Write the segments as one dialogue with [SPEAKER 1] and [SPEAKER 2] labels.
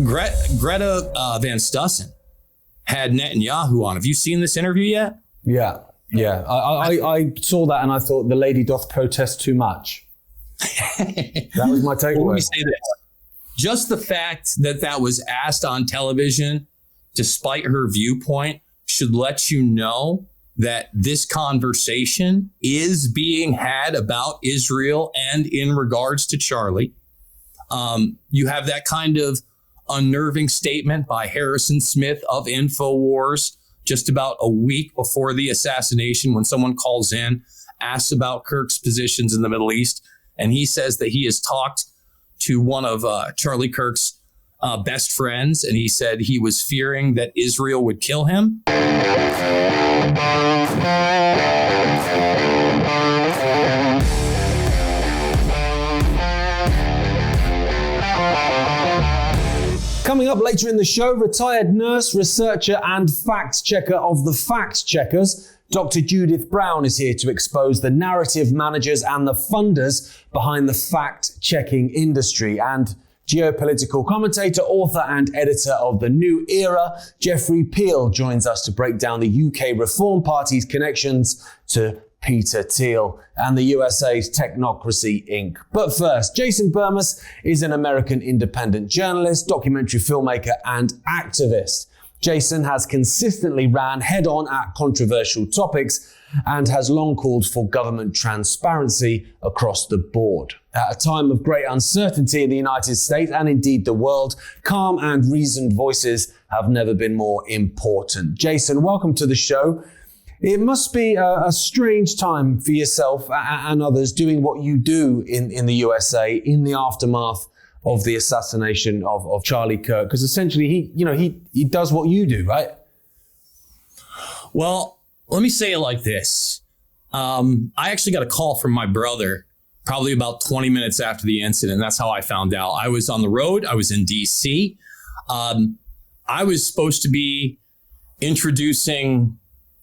[SPEAKER 1] Greta Van Stussen had Netanyahu on. Have you seen this interview yet?
[SPEAKER 2] Yeah. I saw that and I thought the lady doth protest too much. That was my takeaway.
[SPEAKER 1] Well, let me say this. Just the fact that that was asked on television, despite her viewpoint, should let you know that this conversation is being had about Israel and in regards to Charlie. You have that kind of unnerving statement by Harrison Smith of InfoWars just about a week before the assassination, when someone calls in, asks about Kirk's positions in the Middle East, and he says that he has talked to one of Charlie Kirk's best friends, and he said he was fearing that Israel would kill him.
[SPEAKER 2] Coming up later in the show, retired nurse, researcher, and fact checker of the Fact Checkers, Dr. Judith Brown is here to expose the narrative managers and the funders behind the fact-checking industry. And geopolitical commentator, author, and editor of The New Era, Geoffrey Peel, joins us to break down the UK Reform Party's connections to Peter Thiel and the USA's Technocracy Inc. But first, Jason Bermas is an American independent journalist, documentary filmmaker, and activist. Jason has consistently ran head-on at controversial topics and has long called for government transparency across the board. At a time of great uncertainty in the United States and indeed the world, calm and reasoned voices have never been more important. Jason, welcome to the show. It must be a strange time for yourself and others doing what you do in the USA in the aftermath of the assassination of Charlie Kirk, because essentially he does what you do, right?
[SPEAKER 1] Well, let me say it like this. I actually got a call from my brother probably about 20 minutes after the incident. That's how I found out. I was on the road. I was in DC. I was supposed to be introducing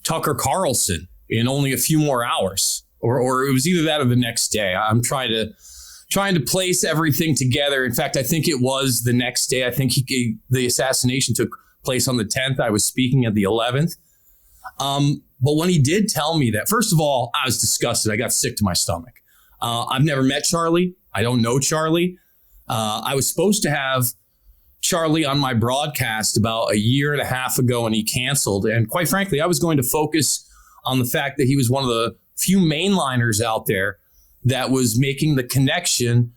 [SPEAKER 1] Tucker Carlson in only a few more hours, or it was either that or the next day. I'm trying to place everything together. In fact, I think it was the next day. I think the assassination took place on the 10th. I was speaking at the 11th. But when he did tell me that, first of all, I was disgusted. I got sick to my stomach. I've never met Charlie. I don't know Charlie. I was supposed to have Charlie on my broadcast about a year and a half ago, and he canceled. And quite frankly, I was going to focus on the fact that he was one of the few mainliners out there that was making the connection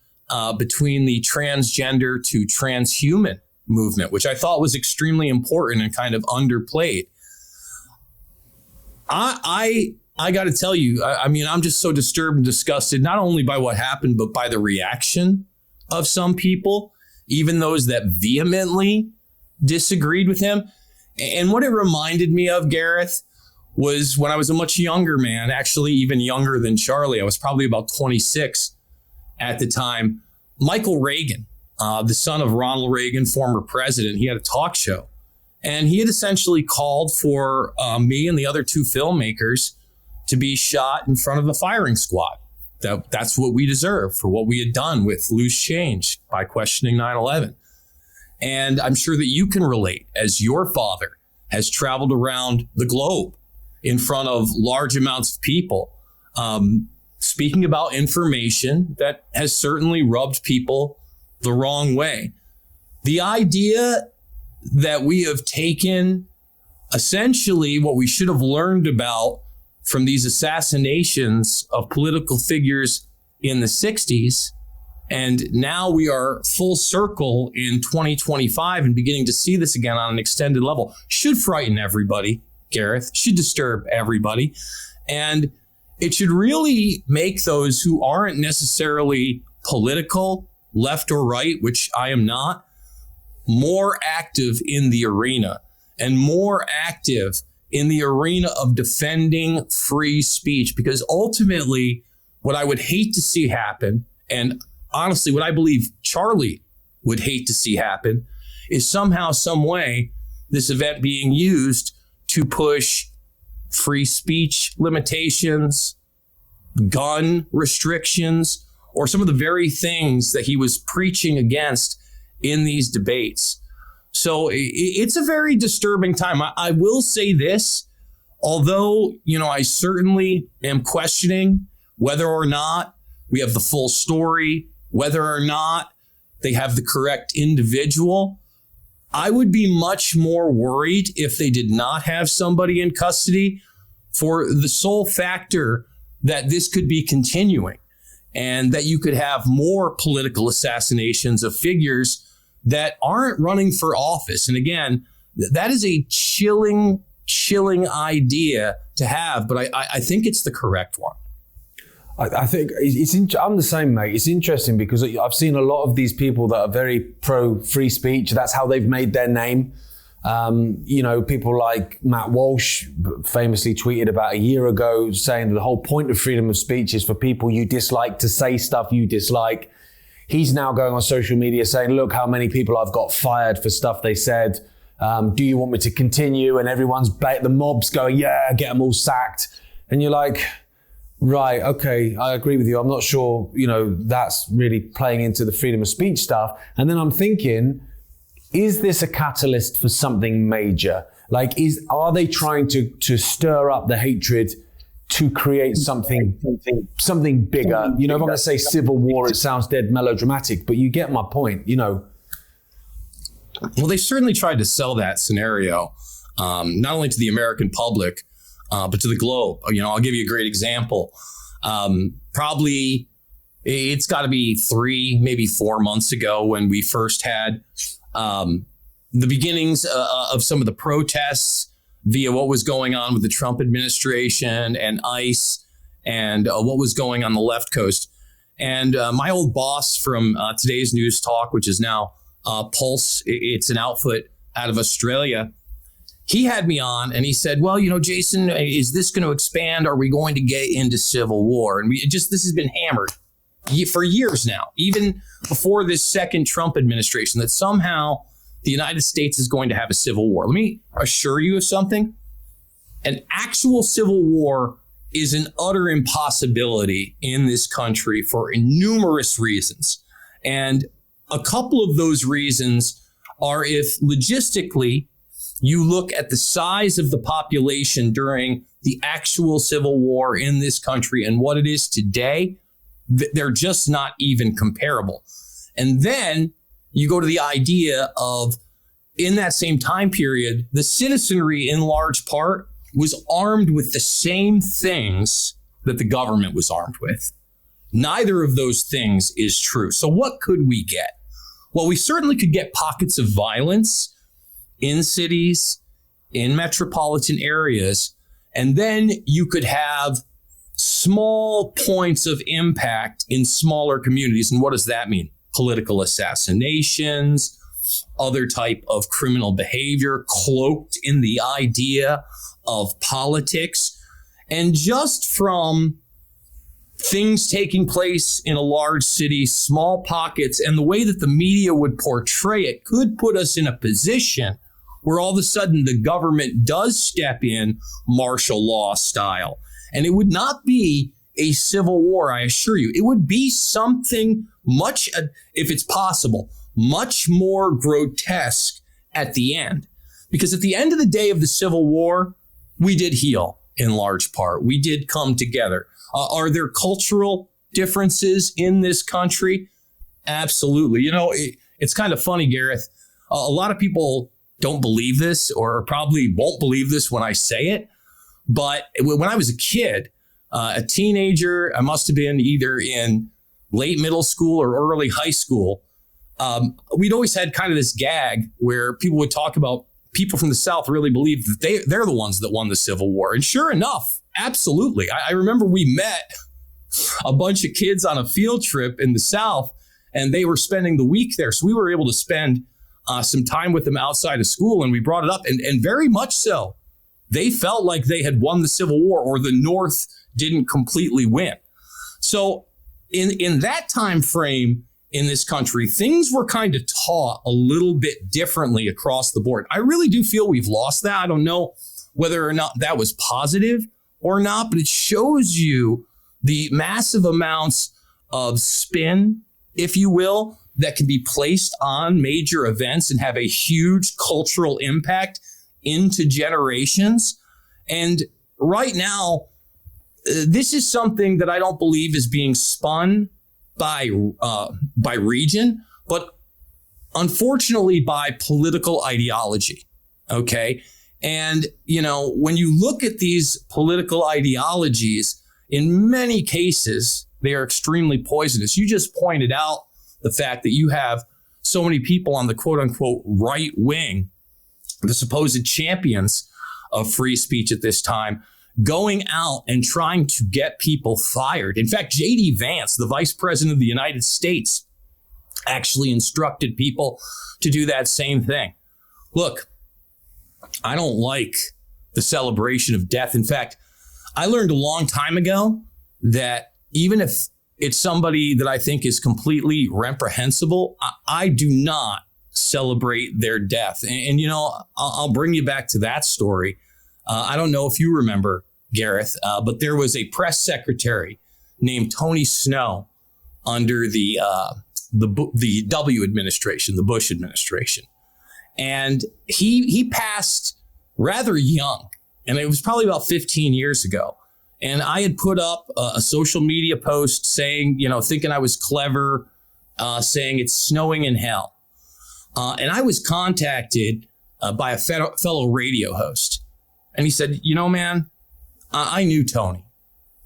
[SPEAKER 1] between the transgender to transhuman movement, which I thought was extremely important and kind of underplayed. I got to tell you, I mean, I'm just so disturbed and disgusted, not only by what happened, but by the reaction of some people, even those that vehemently disagreed with him. And what it reminded me of, Gareth, was when I was a much younger man, actually even younger than Charlie. I was probably about 26 at the time. Michael Reagan, the son of Ronald Reagan, former president, he had a talk show. And he had essentially called for me and the other two filmmakers to be shot in front of the firing squad. That's what we deserve for what we had done with Loose Change by questioning 9/11. And I'm sure that you can relate, as your father has traveled around the globe in front of large amounts of people, speaking about information that has certainly rubbed people the wrong way. The idea that we have taken essentially what we should have learned about from these assassinations of political figures in the 60s, and now we are full circle in 2025 and beginning to see this again on an extended level, should frighten everybody, Gareth, should disturb everybody. And it should really make those who aren't necessarily political, left or right, which I am not, more active in the arena and more active in the arena of defending free speech. Because ultimately, what I would hate to see happen, and honestly, what I believe Charlie would hate to see happen, is somehow, some way, this event being used to push free speech limitations, gun restrictions, or some of the very things that he was preaching against in these debates. So it's a very disturbing time. I will say this, although, I certainly am questioning whether or not we have the full story, whether or not they have the correct individual. I would be much more worried if they did not have somebody in custody, for the sole factor that this could be continuing and that you could have more political assassinations of figures that aren't running for office. And again, that is a chilling idea to have, but I think it's the correct one.
[SPEAKER 2] I think I'm the same, mate. It's interesting because I've seen a lot of these people that are very pro free speech. That's how they've made their name. People like Matt Walsh famously tweeted about a year ago saying that the whole point of freedom of speech is for people you dislike to say stuff you dislike. He's now going on social media saying, look how many people I've got fired for stuff they said. Do you want me to continue? And the mob's going, yeah, get them all sacked. And you're like, right, okay, I agree with you. I'm not sure, that's really playing into the freedom of speech stuff. And then I'm thinking, is this a catalyst for something major? Like, are they trying to stir up the hatred to create something bigger? If I'm going to say civil war, it sounds dead melodramatic, but you get my point, Well,
[SPEAKER 1] they certainly tried to sell that scenario, not only to the American public, but to the globe. I'll give you a great example. Probably it's got to be 3, maybe 4 months ago when we first had the beginnings of some of the protests via what was going on with the Trump administration and ICE and what was going on the left coast. And my old boss from Today's News Talk, which is now Pulse, it's an outfit out of Australia. He had me on and he said, well, Jason, is this going to expand? Are we going to get into civil war? And this has been hammered for years now, even before this second Trump administration, that somehow the United States is going to have a civil war. Let me assure you of something. An actual civil war is an utter impossibility in this country for numerous reasons. And a couple of those reasons are if logistically you look at the size of the population during the actual civil war in this country and what it is today, they're just not even comparable. And then you go to the idea of, in that same time period, the citizenry in large part was armed with the same things that the government was armed with. Neither of those things is true. So what could we get? Well, we certainly could get pockets of violence in cities, in metropolitan areas, and then you could have small points of impact in smaller communities. And what does that mean? Political assassinations, other type of criminal behavior cloaked in the idea of politics. And just from things taking place in a large city, small pockets, and the way that the media would portray it could put us in a position where all of a sudden the government does step in martial law style. And it would not be a civil war, I assure you. It would be something much, if it's possible, much more grotesque at the end. Because at the end of the day of the Civil War, we did heal in large part. We did come together. Are there cultural differences in this country? Absolutely. It's kind of funny, Gareth. A lot of people don't believe this, or probably won't believe this when I say it. But when I was a kid, a teenager, I must have been either in late middle school or early high school, we'd always had kind of this gag where people would talk about people from the South really believe that they're the ones that won the Civil War. And sure enough, absolutely. I remember we met a bunch of kids on a field trip in the South, and they were spending the week there. So we were able to spend some time with them outside of school, and we brought it up, and very much so. They felt like they had won the Civil War, or the North didn't completely win. So in that time frame in this country, things were kind of taught a little bit differently across the board. I really do feel we've lost that. I don't know whether or not that was positive or not, but it shows you the massive amounts of spin, if you will, that can be placed on major events and have a huge cultural impact into generations. And right now, this is something that I don't believe is being spun by region, but unfortunately by political ideology. Okay. And, when you look at these political ideologies, in many cases, they are extremely poisonous. You just pointed out the fact that you have so many people on the quote unquote right wing, the supposed champions of free speech at this time, going out and trying to get people fired. In fact, J.D. Vance, the vice president of the United States, actually instructed people to do that same thing. Look, I don't like the celebration of death. In fact, I learned a long time ago that even if it's somebody that I think is completely reprehensible, I do not celebrate their death. And I'll bring you back to that story. I don't know if you remember, Gareth, but there was a press secretary named Tony Snow under the W administration, the Bush administration. And he passed rather young. And it was probably about 15 years ago. And I had put up a social media post saying, thinking I was clever, saying it's snowing in hell. And I was contacted by a fellow radio host. And he said, man, I knew Tony.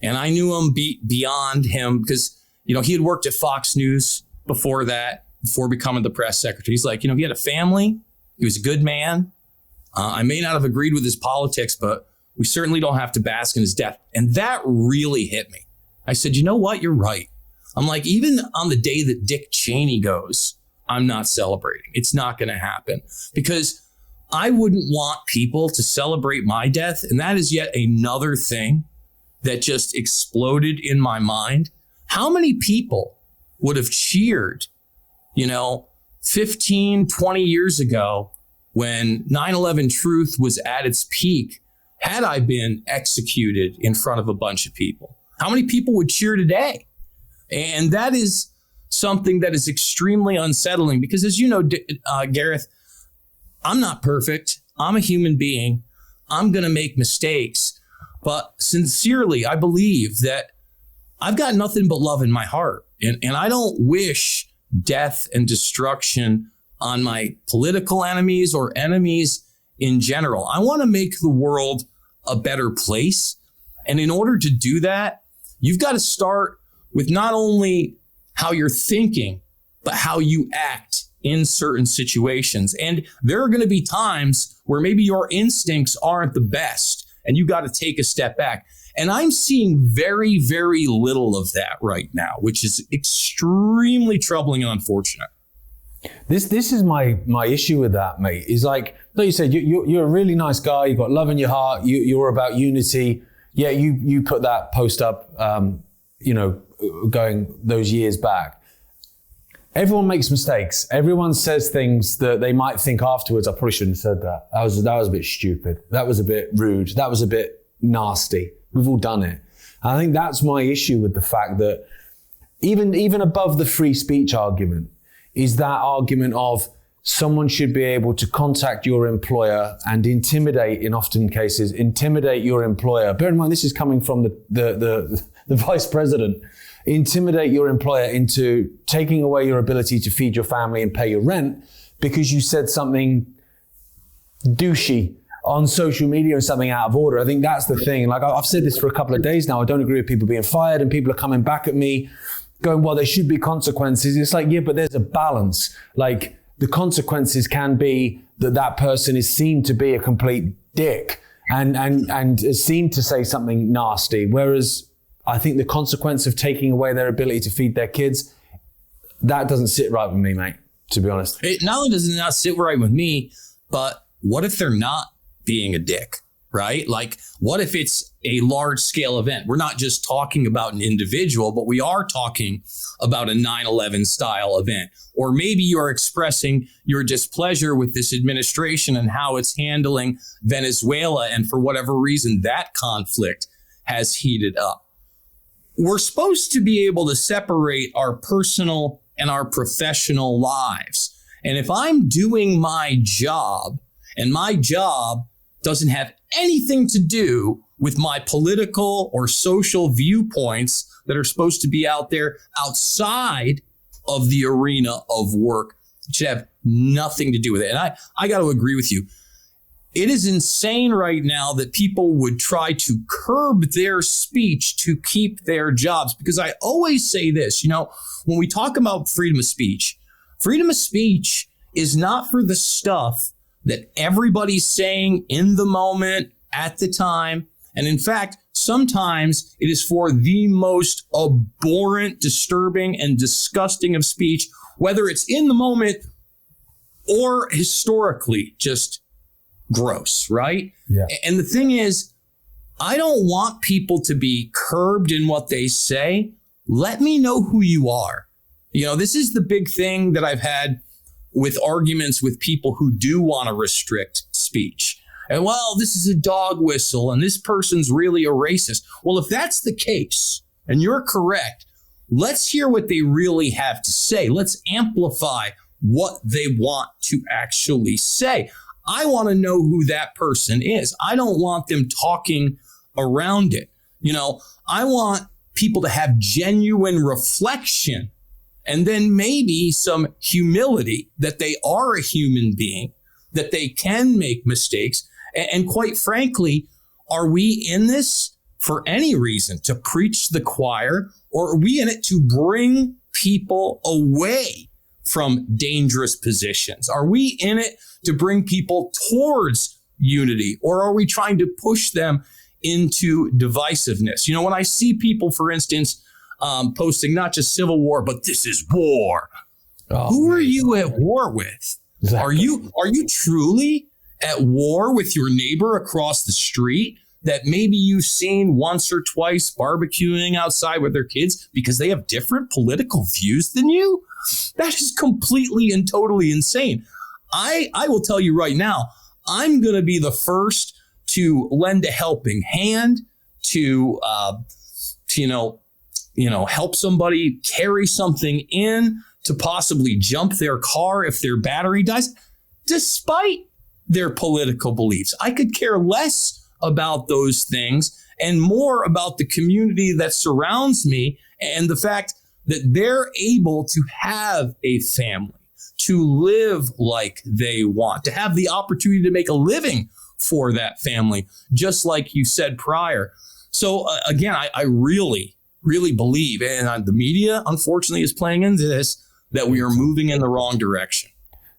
[SPEAKER 1] And I knew him beyond him because, he had worked at Fox News before that, before becoming the press secretary. He's like, he had a family. He was a good man. I may not have agreed with his politics, but we certainly don't have to bask in his death. And that really hit me. I said, you know what? You're right. I'm like, even on the day that Dick Cheney goes, I'm not celebrating. It's not going to happen because I wouldn't want people to celebrate my death. And that is yet another thing that just exploded in my mind. How many people would have cheered, 15, 20 years ago when 9/11 truth was at its peak, had I been executed in front of a bunch of people? How many people would cheer today? And that is something that is extremely unsettling because, as you know, Gareth, I'm not perfect. I'm a human being. I'm going to make mistakes. But sincerely, I believe that I've got nothing but love in my heart. And I don't wish death and destruction on my political enemies or enemies in general. I want to make the world a better place. And in order to do that, you've got to start with not only how you're thinking, but how you act in certain situations. And there are going to be times where maybe your instincts aren't the best and you got to take a step back. And I'm seeing very, very little of that right now, which is extremely troubling and unfortunate.
[SPEAKER 2] This is my issue with that, mate, is like you said, you're a really nice guy. You've got love in your heart. You're about unity. Yeah, you put that post up, going those years back. Everyone makes mistakes. Everyone says things that they might think afterwards, I probably shouldn't have said that. That was a bit stupid. That was a bit rude. That was a bit nasty. We've all done it. I think that's my issue with the fact that even above the free speech argument is that argument of someone should be able to contact your employer and intimidate your employer. Bear in mind, this is coming from the vice president. Intimidate your employer into taking away your ability to feed your family and pay your rent because you said something douchey on social media or something out of order. I think that's the thing. Like I've said this for a couple of days now. I don't agree with people being fired and people are coming back at me going, well, there should be consequences. It's like, yeah, but there's a balance. Like the consequences can be that person is seen to be a complete dick and is seen to say something nasty. Whereas I think the consequence of taking away their ability to feed their kids, that doesn't sit right with me, mate, to be honest.
[SPEAKER 1] It not only does it not sit right with me, but what if they're not being a dick, right? Like, what if it's a large scale event? We're not just talking about an individual, but we are talking about a 9/11 style event. Or maybe you are expressing your displeasure with this administration and how it's handling Venezuela. And for whatever reason, that conflict has heated up. We're supposed to be able to separate our personal and our professional lives. And if I'm doing my job and my job doesn't have anything to do with my political or social viewpoints that are supposed to be out there outside of the arena of work, it should have nothing to do with it. And I got to agree with you. It is insane right now that people would try to curb their speech to keep their jobs. Because I always say this, when we talk about freedom of speech is not for the stuff that everybody's saying in the moment at the time. And in fact, sometimes it is for the most abhorrent, disturbing, and disgusting of speech, whether it's in the moment or historically just gross, right?
[SPEAKER 2] Yeah.
[SPEAKER 1] And the thing is, I don't want people to be curbed in what they say. Let me know who you are. This is the big thing that I've had with arguments with people who do want to restrict speech. And well, this is a dog whistle and this person's really a racist. Well, if that's the case and you're correct, let's hear what they really have to say. Let's amplify what they want to actually say. I want to know who that person is. I don't want them talking around it. I want people to have genuine reflection and then maybe some humility that they are a human being, that they can make mistakes. And quite frankly, are we in this for any reason to preach the choir, or are we in it to bring people away from dangerous positions? Are we in it to bring people towards unity, or are we trying to push them into divisiveness? When I see people, for instance, posting not just civil war, but this is war. Who are you at war with? Exactly. Are you truly at war with your neighbor across the street that maybe you've seen once or twice barbecuing outside with their kids because they have different political views than you? That is completely and totally insane. I will tell you right now, I'm going to be the first to lend a helping hand to help somebody carry something in, to possibly jump their car if their battery dies, despite their political beliefs. I could care less about those things and more about the community that surrounds me and the fact that they're able to have a family, to live like they want, to have the opportunity to make a living for that family, just like you said prior. So again, I really, really believe, and the media, unfortunately, is playing into this, that we are moving in the wrong direction.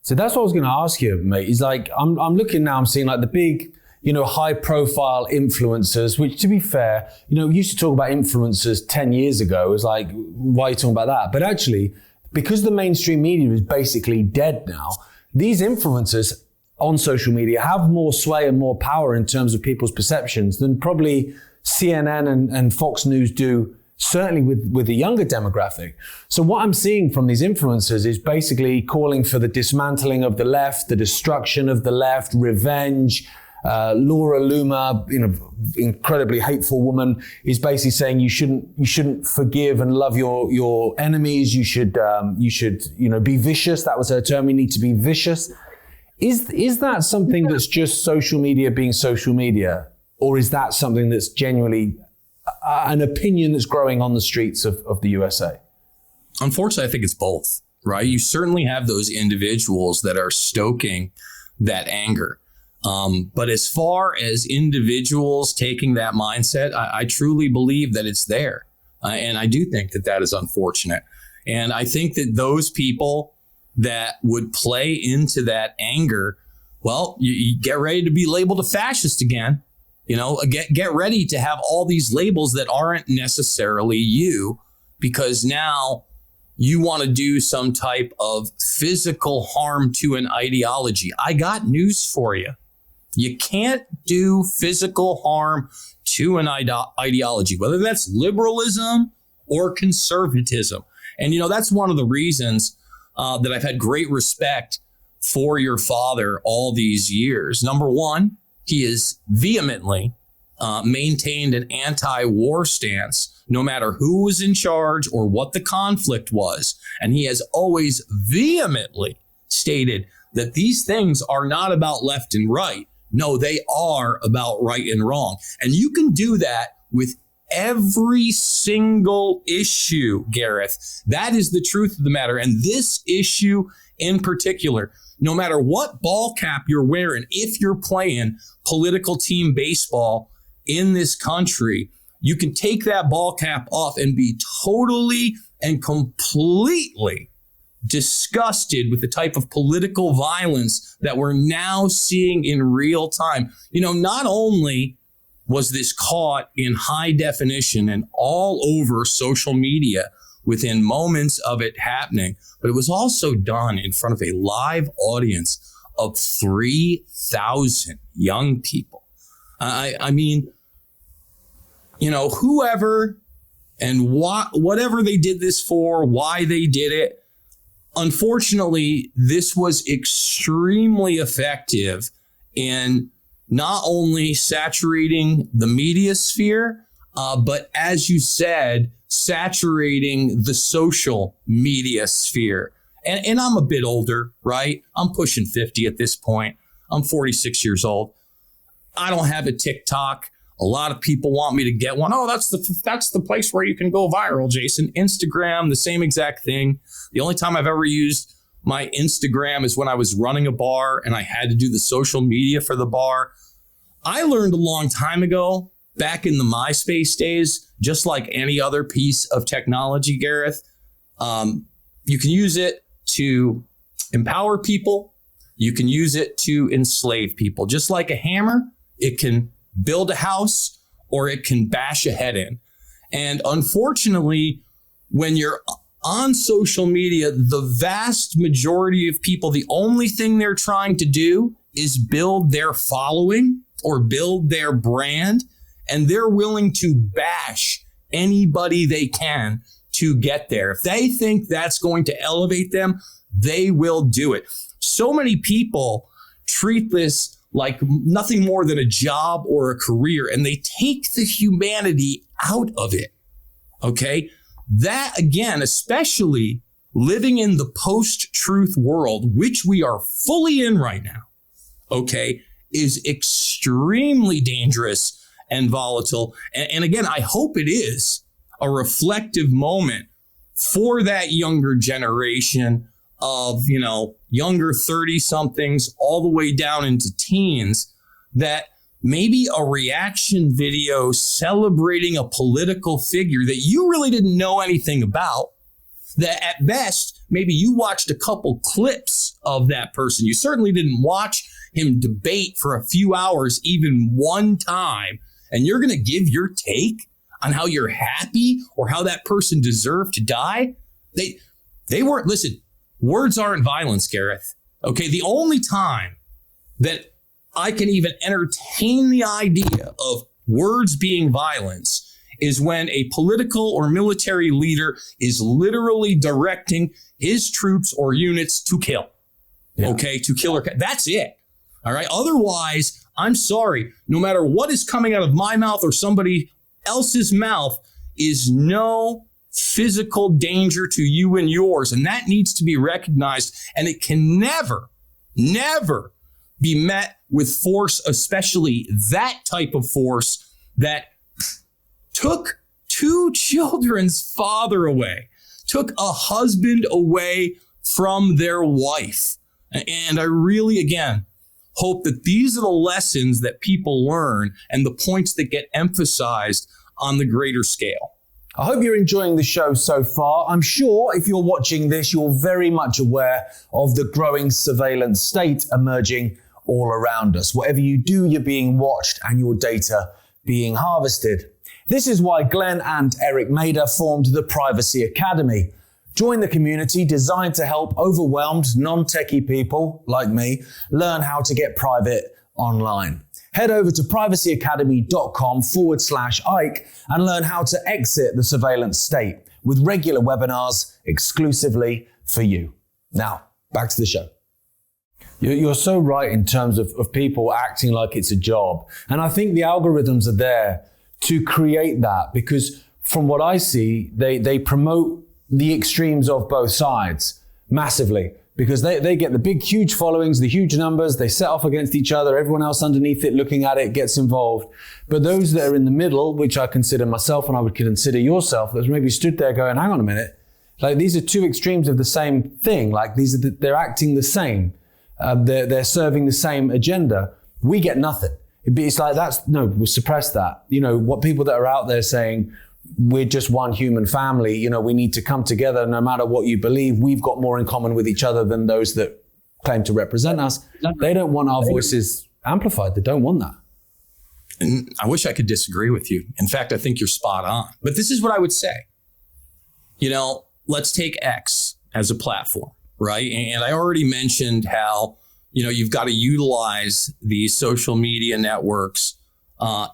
[SPEAKER 2] So that's what I was going to ask you, mate. Is like, I'm looking now, I'm seeing like the big, high profile influencers, which to be fair, we used to talk about influencers 10 years ago. It was like, why are you talking about that? But actually, because the mainstream media is basically dead now, these influencers on social media have more sway and more power in terms of people's perceptions than probably CNN and Fox News do, certainly with the younger demographic. So what I'm seeing from these influencers is basically calling for the dismantling of the left, the destruction of the left, revenge. Laura Loomer, incredibly hateful woman, is basically saying you shouldn't forgive and love your enemies. You should be vicious. That was her term. We need to be vicious. Is that something that's just social media being social media, or is that something that's genuinely an opinion that's growing on the streets of the USA?
[SPEAKER 1] Unfortunately, I think it's both, right? You certainly have those individuals that are stoking that anger. But as far as individuals taking that mindset, I truly believe that it's there. And I do think that is unfortunate. And I think that those people that would play into that anger, well, you get ready to be labeled a fascist again. Get ready to have all these labels that aren't necessarily you, because now you want to do some type of physical harm to an ideology. I got news for you. You can't do physical harm to an ideology, whether that's liberalism or conservatism. And, that's one of the reasons that I've had great respect for your father all these years. Number one, he is vehemently maintained an anti-war stance, no matter who was in charge or what the conflict was. And he has always vehemently stated that these things are not about left and right. No, they are about right and wrong. And you can do that with every single issue, Gareth. That is the truth of the matter. And this issue in particular, no matter what ball cap you're wearing, if you're playing political team baseball in this country, you can take that ball cap off and be totally and completely disgusted with the type of political violence that we're now seeing in real time. You know, not only was this caught in high definition and all over social media within moments of it happening, but it was also done in front of a live audience of 3,000 young people. I mean, you know, whoever and whatever they did this for, why they did it, unfortunately, this was extremely effective in not only saturating the media sphere, but as you said, saturating the social media sphere. And I'm a bit older, right? I'm pushing 50 at this point. I'm 46 years old. I don't have a TikTok. A lot of people want me to get one. Oh, that's the place where you can go viral, Jason. Instagram, the same exact thing. The only time I've ever used my Instagram is when I was running a bar and I had to do the social media for the bar. I learned a long time ago, back in the MySpace days, just like any other piece of technology, Gareth, you can use it to empower people. You can use it to enslave people. Just like a hammer, it can build a house or it can bash a head in. And unfortunately, when you're on social media, the vast majority of people, the only thing they're trying to do is build their following or build their brand. And they're willing to bash anybody they can to get there. If they think that's going to elevate them, they will do it. So many people treat this like nothing more than a job or a career, and they take the humanity out of it. Okay? That, again, especially living in the post-truth world, which we are fully in right now, okay, is extremely dangerous and volatile. And again, I hope it is a reflective moment for that younger generation of, you know, younger 30-somethings all the way down into teens, that maybe a reaction video celebrating a political figure that you really didn't know anything about, that at best, maybe you watched a couple clips of that person. You certainly didn't watch him debate for a few hours, even one time, and you're going to give your take on how you're happy or how that person deserved to die. They weren't, listen, words aren't violence, Gareth. Okay, the only time that I can even entertain the idea of words being violence is when a political or military leader is literally directing his troops or units to kill. Yeah. Okay, to kill or that's it. All right. Otherwise, I'm sorry, no matter what is coming out of my mouth or somebody else's mouth is no physical danger to you and yours. And that needs to be recognized. And it can never be met with force, especially that type of force that took two children's father away, took a husband away from their wife. And I really, again, hope that these are the lessons that people learn and the points that get emphasized on the greater scale.
[SPEAKER 2] I hope you're enjoying the show so far. I'm sure if you're watching this, you're very much aware of the growing surveillance state emerging all around us. Whatever you do, you're being watched and your data being harvested. This is why Glenn and Eric Mader formed the Privacy Academy. Join the community designed to help overwhelmed, non-techie people like me learn how to get private online. Head over to privacyacademy.com/Ike and learn how to exit the surveillance state with regular webinars exclusively for you. Now, back to the show. You're so right in terms of people acting like it's a job. And I think the algorithms are there to create that, because from what I see, they promote the extremes of both sides massively, because they get the big, huge followings, the huge numbers, they set off against each other, everyone else underneath it looking at it gets involved. But those that are in the middle, which I consider myself and I would consider yourself, that's maybe stood there going, hang on a minute, like these are two extremes of the same thing, like they're acting the same, they're serving the same agenda. We get nothing. It's like, we'll suppress that. What people that are out there saying, we're just one human family, we need to come together no matter what you believe. We've got more in common with each other than those that claim to represent us. They don't want our voices amplified. They don't want that.
[SPEAKER 1] And I wish I could disagree with you. In fact, I think you're spot on. But this is what I would say. Let's take X as a platform, right? And I already mentioned how, you've got to utilize these social media networks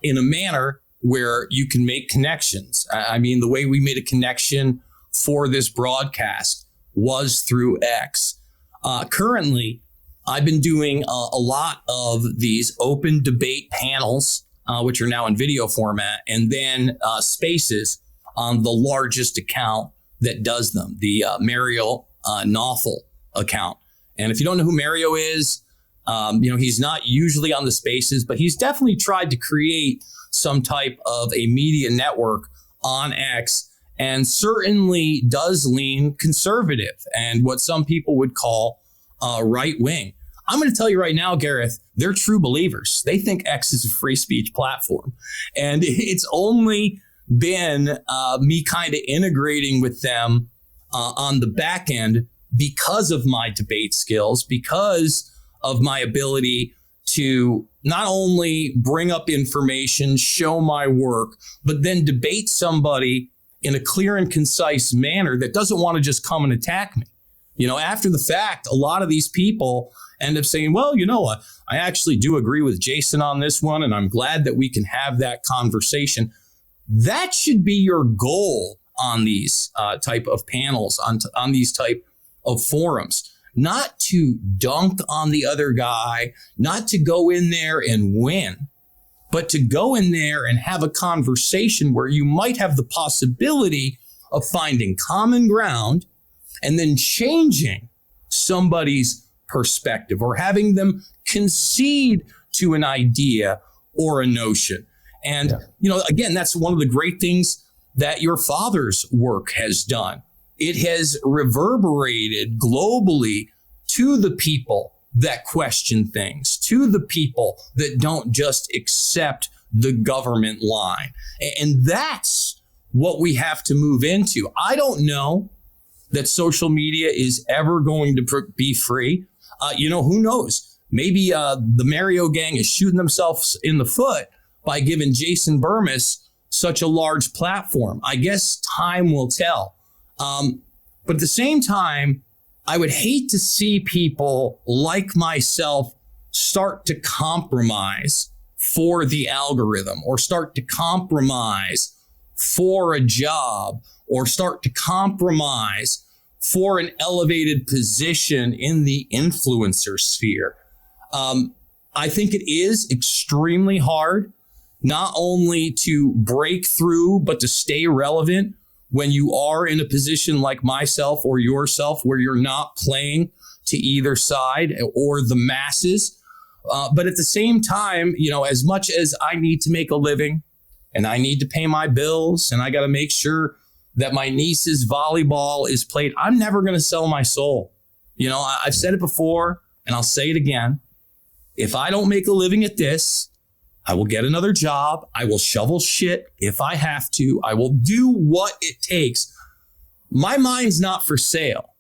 [SPEAKER 1] in a manner where you can make connections. I mean, the way we made a connection for this broadcast was through X. Currently, I've been doing a lot of these open debate panels, which are now in video format, and then spaces on the largest account that does them, the Mario Knopfel account. And if you don't know who Mario is, he's not usually on the spaces, but he's definitely tried to create some type of a media network on X, and certainly does lean conservative and what some people would call right wing. I'm going to tell you right now, Gareth, they're true believers. They think X is a free speech platform. And it's only been me kind of integrating with them on the back end because of my debate skills, because of my ability to not only bring up information, show my work, but then debate somebody in a clear and concise manner that doesn't want to just come and attack me. After the fact, a lot of these people end up saying, well, I actually do agree with Jason on this one, and I'm glad that we can have that conversation. That should be your goal on these type of panels, on these type of forums. Not to dunk on the other guy, not to go in there and win, but to go in there and have a conversation where you might have the possibility of finding common ground and then changing somebody's perspective or having them concede to an idea or a notion. And, again, that's one of the great things that your father's work has done. It has reverberated globally to the people that question things, to the people that don't just accept the government line. And that's what we have to move into. I don't know that social media is ever going to be free. Who knows? Maybe the Mario gang is shooting themselves in the foot by giving Jason Bermas such a large platform. I guess time will tell. But at the same time, I would hate to see people like myself start to compromise for the algorithm, or start to compromise for a job, or start to compromise for an elevated position in the influencer sphere. I think it is extremely hard not only to break through, but to stay relevant when you are in a position like myself or yourself, where you're not playing to either side or the masses. But at the same time, as much as I need to make a living and I need to pay my bills and I got to make sure that my niece's volleyball is played, I'm never going to sell my soul. I've said it before and I'll say it again. If I don't make a living at this, I will get another job. I will shovel shit if I have to. I will do what it takes. My mind's not for sale.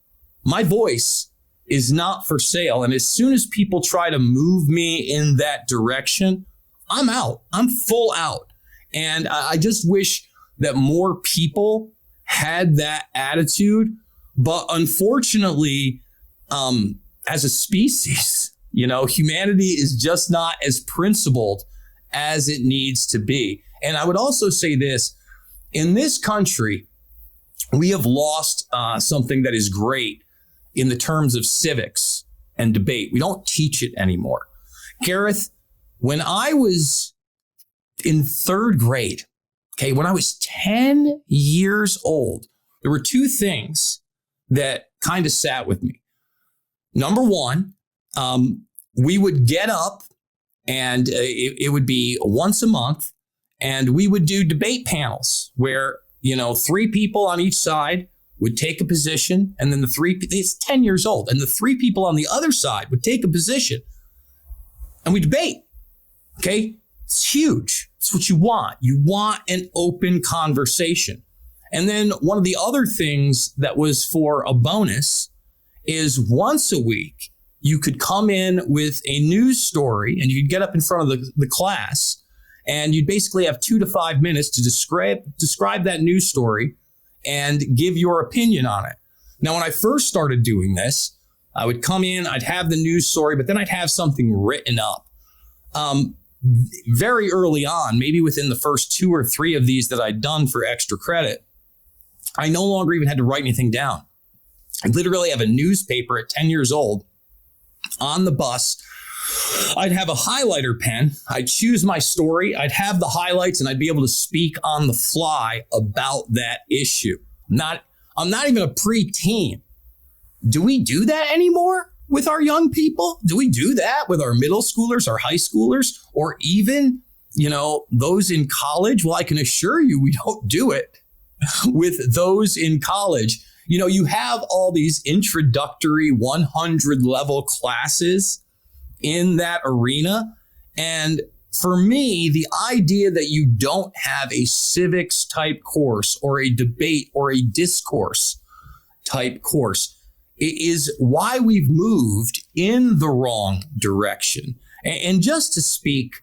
[SPEAKER 1] My voice is not for sale. And as soon as people try to move me in that direction, I'm out. I'm full out. And I just wish that more people had that attitude. But unfortunately, as a species, humanity is just not as principled as it needs to be. And I would also say this, in this country, we have lost something that is great in the terms of civics and debate. We don't teach it anymore. Gareth, when I was in third grade, okay, when I was 10 years old, there were two things that kind of sat with me. Number one, we would get up and it would be once a month, and we would do debate panels where, three people on each side would take a position, and then it's 10 years old, and the three people on the other side would take a position, and we debate. Okay? It's huge. It's what you want. You want an open conversation. And then one of the other things that was for a bonus is once a week, you could come in with a news story, and you'd get up in front of the class, and you'd basically have 2 to 5 minutes to describe that news story and give your opinion on it. Now, when I first started doing this, I would come in, I'd have the news story, but then I'd have something written up. Very early on, maybe within the first 2 or 3 of these that I'd done for extra credit, I no longer even had to write anything down. I literally have a newspaper at 10 years old on the bus. I'd have a highlighter pen. I'd choose my story. I'd have the highlights, and I'd be able to speak on the fly about that issue. I'm not even a preteen. Do we do that anymore with our young people? Do we do that with our middle schoolers, our high schoolers, or even, those in college? Well, I can assure you we don't do it with those in college. You have all these introductory 100 level classes in that arena. And for me, the idea that you don't have a civics type course or a debate or a discourse type course is why we've moved in the wrong direction. And just to speak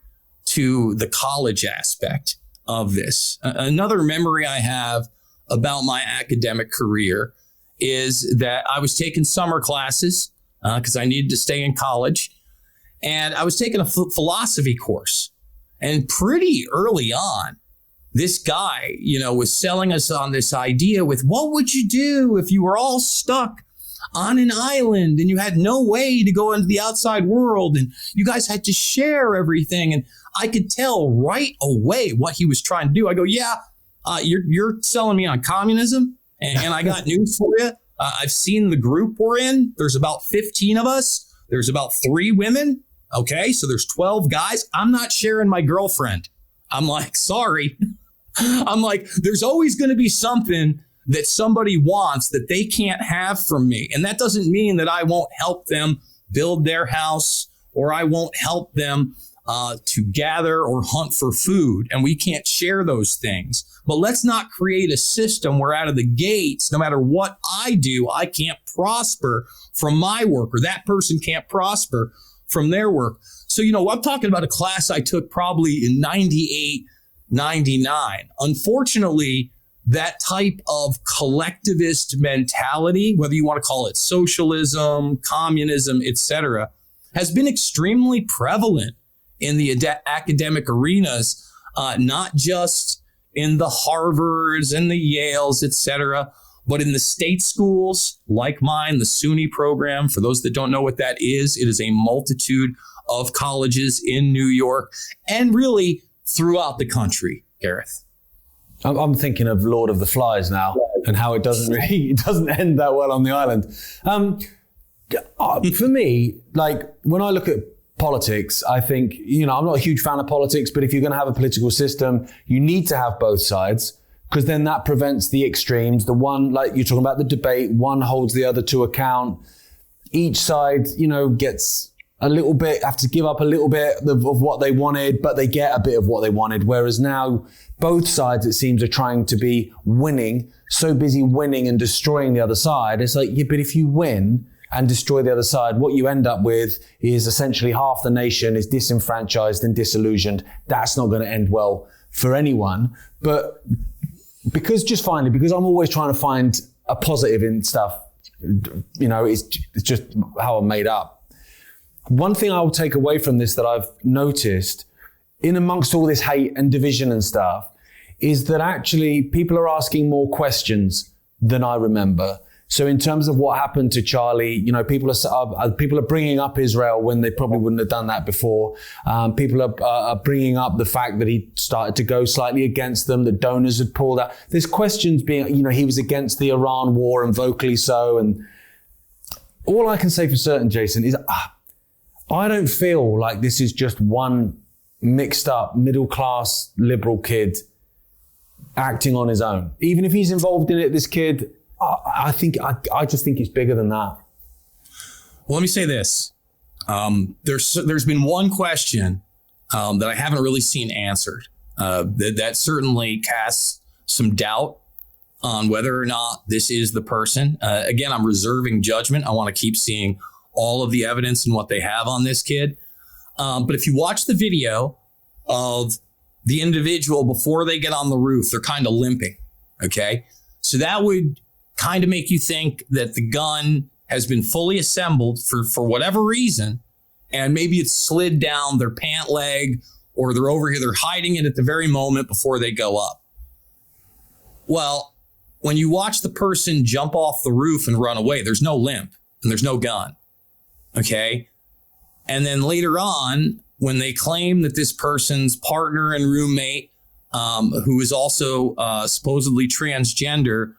[SPEAKER 1] to the college aspect of this, another memory I have about my academic career is that I was taking summer classes because I needed to stay in college. And I was taking a philosophy course. And pretty early on, this guy, was selling us on this idea with, what would you do if you were all stuck on an island and you had no way to go into the outside world and you guys had to share everything? And I could tell right away what he was trying to do. I go, yeah, you're selling me on communism. And I got news for you. I've seen the group we're in. There's about 15 of us. There's about 3 women. Okay, so there's 12 guys. I'm not sharing my girlfriend. I'm like, sorry. I'm like, there's always going to be something that somebody wants that they can't have from me. And that doesn't mean that I won't help them build their house, or I won't help them to gather or hunt for food. And we can't share those things. But let's not create a system where out of the gates, no matter what I do, I can't prosper from my work, or that person can't prosper from their work. So, I'm talking about a class I took probably in 98, 99. Unfortunately, that type of collectivist mentality, whether you want to call it socialism, communism, etc., has been extremely prevalent in the academic arenas, not just in the Harvards and the Yales, etc., but in the state schools like mine, the SUNY program. For those that don't know what that is, it is a multitude of colleges in New York and really throughout the country, Gareth.
[SPEAKER 2] I'm thinking of Lord of the Flies now, and how it doesn't end that well on the island. For me, when I look at politics, I think, I'm not a huge fan of politics, but if you're going to have a political system, you need to have both sides, because then that prevents the extremes. The one, like you're talking about the debate, one holds the other to account. Each side, gets a little bit, have to give up a little bit of what they wanted, but they get a bit of what they wanted. Whereas now, both sides, it seems, are trying to be winning, so busy winning and destroying the other side. It's like, yeah, but if you win and destroy the other side, what you end up with is essentially half the nation is disenfranchised and disillusioned. That's not going to end well for anyone. But because I'm always trying to find a positive in stuff, it's just how I'm made up. One thing I will take away from this that I've noticed in amongst all this hate and division and stuff is that actually people are asking more questions than I remember. So in terms of what happened to Charlie, people are bringing up Israel when they probably wouldn't have done that before. People are bringing up the fact that he started to go slightly against them, that donors had pulled out. There's questions being, he was against the Iran war and vocally so. And all I can say for certain, Jason, is I don't feel like this is just one mixed up middle-class liberal kid acting on his own. Even if he's involved in it, this kid, I just think it's bigger than that.
[SPEAKER 1] Well, let me say this. There's been one question that I haven't really seen answered. That certainly casts some doubt on whether or not this is the person. Again, I'm reserving judgment. I want to keep seeing all of the evidence and what they have on this kid. But if you watch the video of the individual before they get on the roof, they're kind of limping. Okay. So that would kind of make you think that the gun has been fully assembled for whatever reason. And maybe it's slid down their pant leg, or they're over here, they're hiding it at the very moment before they go up. Well, when you watch the person jump off the roof and run away, there's no limp and there's no gun. Okay. And then later on, when they claim that this person's partner and roommate, who is also supposedly transgender,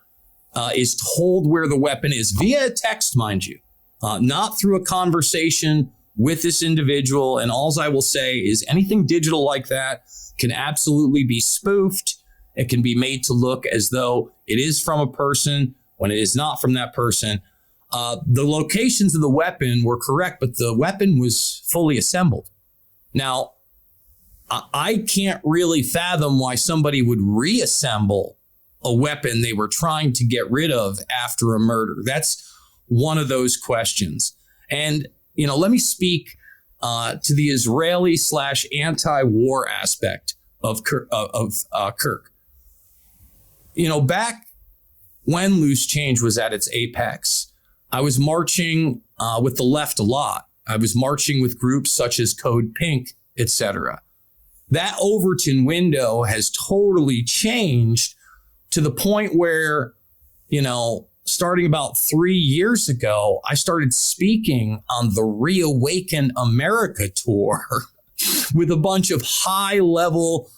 [SPEAKER 1] is told where the weapon is via text, mind you, not through a conversation with this individual. And all I will say is anything digital like that can absolutely be spoofed. It can be made to look as though it is from a person when it is not from that person. The locations of the weapon were correct, but the weapon was fully assembled. Now, I can't really fathom why somebody would reassemble a weapon they were trying to get rid of after a murder. That's one of those questions. And, let me speak to the Israeli / anti-war aspect of Kirk. Back when Loose Change was at its apex, I was marching with the left a lot. I was marching with groups such as Code Pink, etc. That Overton window has totally changed to the point where, starting about 3 years ago, I started speaking on the Reawaken America tour with a bunch of high-level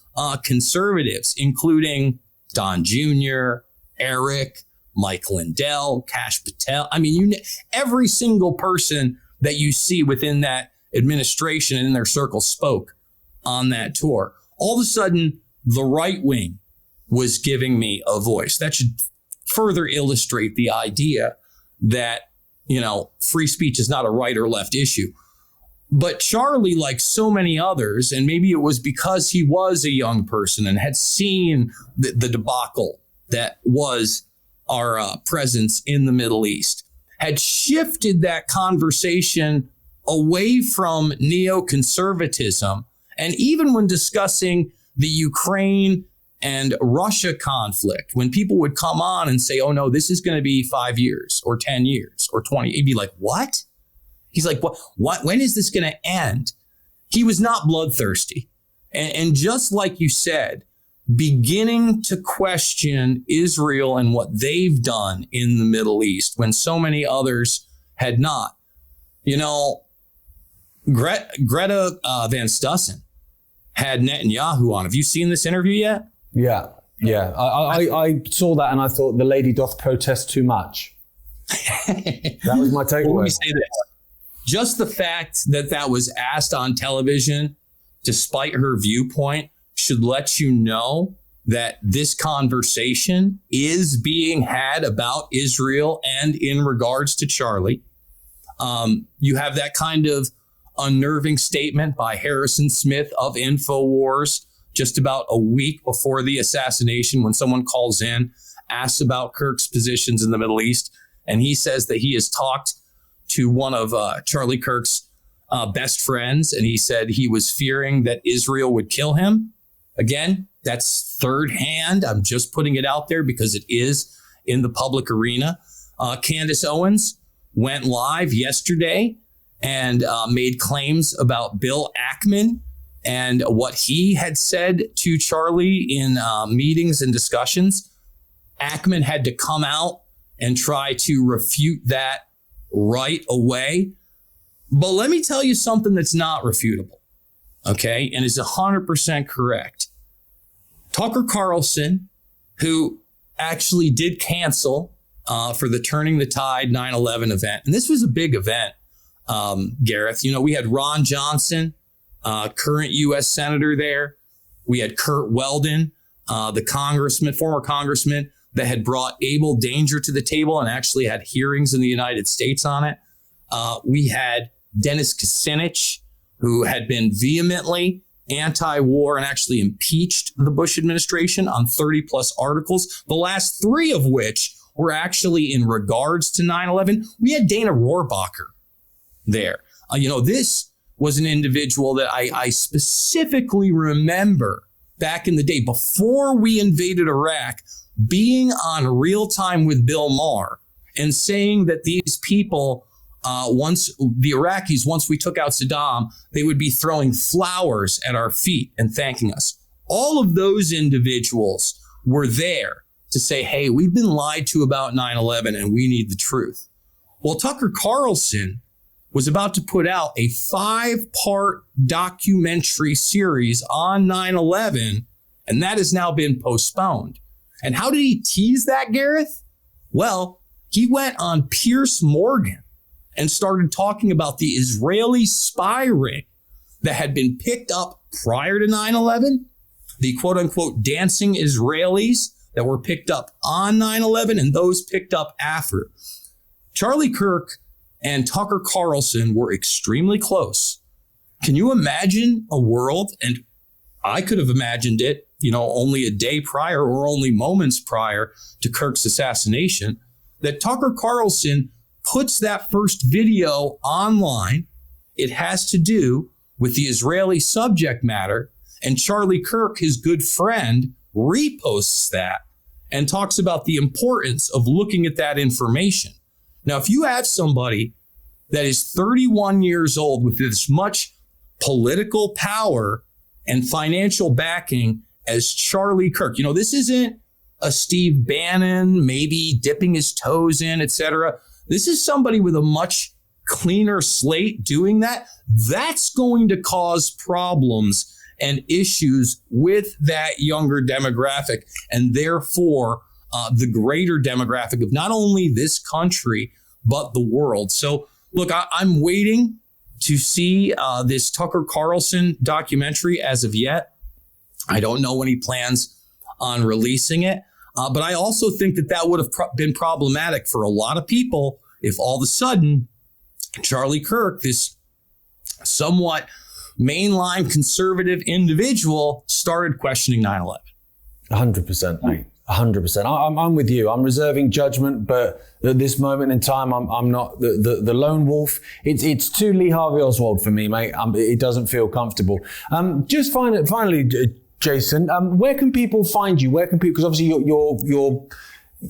[SPEAKER 1] conservatives, including Don Jr., Eric, Mike Lindell, Kash Patel. I mean, every single person that you see within that administration and in their circle spoke on that tour. All of a sudden, the right wing was giving me a voice. That should further illustrate the idea that, free speech is not a right or left issue. But Charlie, like so many others, and maybe it was because he was a young person and had seen the debacle that was our presence in the Middle East, had shifted that conversation away from neoconservatism. And even when discussing the Ukraine and Russia conflict, when people would come on and say, oh no, this is going to be 5 years or 10 years or 20, he'd be like, what? He's like, what? When is this going to end? He was not bloodthirsty. And just like you said, beginning to question Israel and what they've done in the Middle East when so many others had not. Greta Van Stussen had Netanyahu on. Have you seen this interview yet?
[SPEAKER 2] Yeah. I saw that and I thought the lady doth protest too much. That was my takeaway.
[SPEAKER 1] Let me say this. Just the fact that was asked on television, despite her viewpoint, should let you know that this conversation is being had about Israel and in regards to Charlie. You have that kind of unnerving statement by Harrison Smith of InfoWars just about a week before the assassination, when someone calls in, asks about Kirk's positions in the Middle East, and he says that he has talked to one of Charlie Kirk's best friends, and he said he was fearing that Israel would kill him. Again, that's third hand. I'm just putting it out there because it is in the public arena. Candace Owens went live yesterday and made claims about Bill Ackman and what he had said to Charlie in meetings and discussions. Ackman had to come out and try to refute that right away. But let me tell you something that's not refutable, okay, and is 100% correct. Tucker Carlson, who actually did cancel for the Turning the Tide 9/11 event, and this was a big event, Gareth. You know, we had Ron Johnson, current U.S. Senator there. We had Kurt Weldon, the former congressman that had brought Able Danger to the table and actually had hearings in the United States on it. We had Dennis Kucinich, who had been vehemently anti-war and actually impeached the Bush administration on 30 plus articles, the last 3 of which were actually in regards to 9/11. We had Dana Rohrabacher there. This was an individual that I specifically remember back in the day before we invaded Iraq being on Real Time with Bill Maher and saying that these people, once we took out Saddam, they would be throwing flowers at our feet and thanking us. All of those individuals were there to say, hey, we've been lied to about 9/11 and we need the truth. Well, Tucker Carlson was about to put out a 5-part documentary series on 9/11, and that has now been postponed. And how did he tease that, Gareth? Well, he went on Piers Morgan and started talking about the Israeli spy ring that had been picked up prior to 9/11, the quote unquote dancing Israelis that were picked up on 9/11 and those picked up after. Charlie Kirk and Tucker Carlson were extremely close. Can you imagine a world, and I could have imagined it, only a day prior or only moments prior to Kirk's assassination, that Tucker Carlson puts that first video online. It has to do with the Israeli subject matter, and Charlie Kirk, his good friend, reposts that and talks about the importance of looking at that information. Now, if you have somebody that is 31 years old with as much political power and financial backing as Charlie Kirk, this isn't a Steve Bannon, maybe dipping his toes in, etc. This is somebody with a much cleaner slate doing that. That's going to cause problems and issues with that younger demographic, and therefore the greater demographic of not only this country, but the world. So look, I'm waiting to see this Tucker Carlson documentary as of yet. I don't know when he plans on releasing it, but I also think that would have been problematic for a lot of people if all of a sudden Charlie Kirk, this somewhat mainline conservative individual, started questioning 9/11.
[SPEAKER 2] 100%, mate. 100%. I'm with you. I'm reserving judgment, but at this moment in time, I'm not the lone wolf. It's too Lee Harvey Oswald for me, mate. It doesn't feel comfortable. Just finally, Jason, where can people find you? Where can people? Because obviously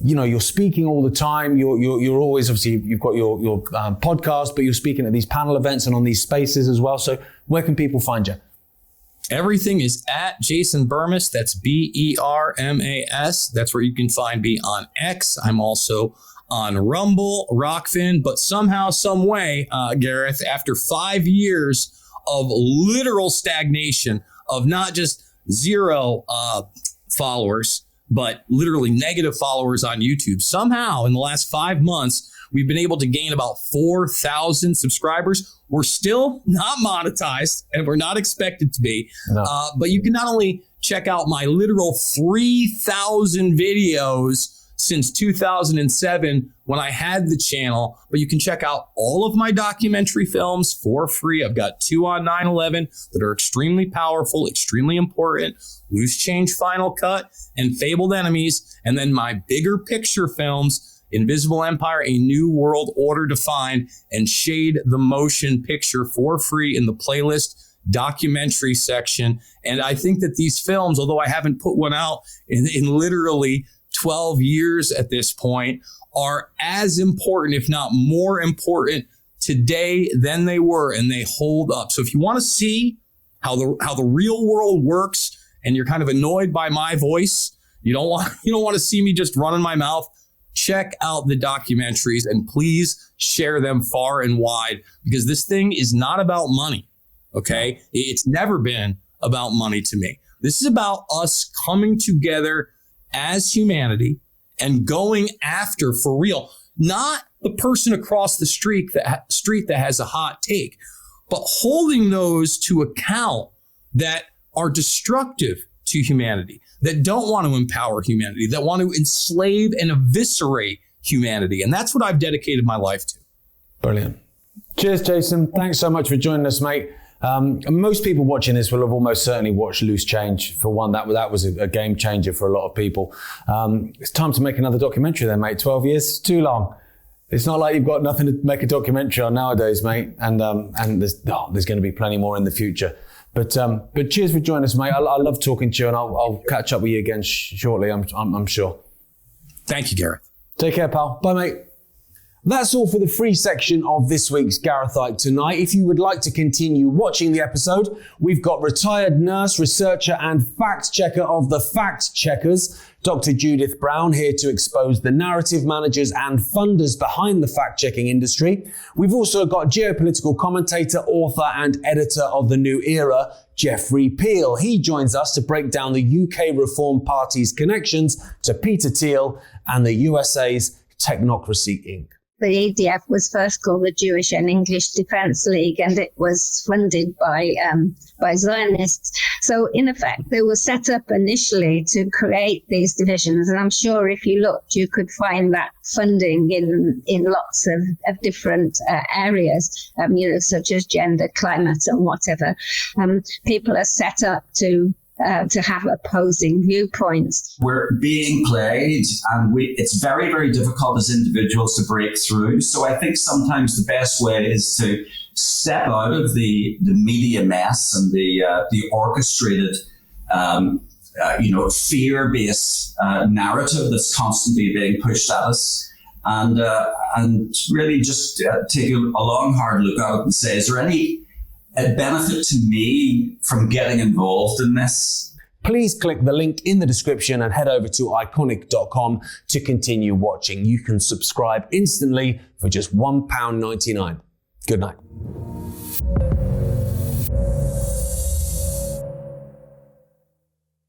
[SPEAKER 2] you're speaking all the time. You're always, obviously you've got your podcast, but you're speaking at these panel events and on these spaces as well. So where can people find you?
[SPEAKER 1] Everything is at Jason Bermas. That's BERMAS. That's where you can find me on X. I'm also on Rumble, Rockfin, but somehow, some way, Gareth, after 5 years of literal stagnation, of not just 0 followers, but literally negative followers on YouTube, somehow in the last 5 months, we've been able to gain about 4,000 subscribers. We're still not monetized, and we're not expected to be. No. But you can not only check out my literal 3,000 videos since 2007 when I had the channel, but you can check out all of my documentary films for free. I've got 2 on 9/11 that are extremely powerful, extremely important: Loose Change Final Cut and Fabled Enemies. And then my bigger picture films, Invisible Empire, A New World Order Defined, and Shade the Motion Picture, for free in the playlist documentary section. And I think that these films, although I haven't put one out in literally 12 years at this point, are as important, if not more important today than they were, and they hold up. So if you want to see how the real world works and you're kind of annoyed by my voice, you don't want to see me just running my mouth, check out the documentaries and please share them far and wide, because this thing is not about money. Okay. It's never been about money to me. This is about us coming together as humanity and going after, for real, not the person across the street that has a hot take, but holding those to account that are destructive to humanity, that don't want to empower humanity, that want to enslave and eviscerate humanity. And that's what I've dedicated my life to.
[SPEAKER 2] Brilliant. Cheers, Jason. Thanks so much for joining us, mate. Most people watching this will have almost certainly watched Loose Change. For one, that was a game changer for a lot of people. It's time to make another documentary then, mate. 12 years, too long. It's not like you've got nothing to make a documentary on nowadays, mate. And there's going to be plenty more in the future. But cheers for joining us, mate. I love talking to you, and I'll catch up with you again shortly, I'm sure.
[SPEAKER 1] Thank you, Gareth.
[SPEAKER 2] Take care, pal. Bye, mate. That's all for the free section of this week's Gareth Icke Tonight. If you would like to continue watching the episode, we've got retired nurse, researcher and fact checker of the Fact Checkers, Dr. Judith Brown, here to expose the narrative managers and funders behind the fact-checking industry. We've also got geopolitical commentator, author and editor of The New Era, Jeffrey Peel. He joins us to break down the UK Reform Party's connections to Peter Thiel and the USA's Technocracy Inc.
[SPEAKER 3] The EDF was first called the Jewish and English Defence League, and it was funded by Zionists. So in effect, they were set up initially to create these divisions. And I'm sure if you looked, you could find that funding in lots of different areas, such as gender, climate, and whatever. People are set up to have opposing viewpoints.
[SPEAKER 4] We're being played, and it's very, very difficult as individuals to break through. So I think sometimes the best way is to step out of the media mess and the orchestrated, fear-based narrative that's constantly being pushed at us, and really just take a long, hard look at it and say, is there any benefit to me from getting involved in this?
[SPEAKER 2] Please click the link in the description and head over to ickonic.com to continue watching. You can subscribe instantly for just £1.99. Good night.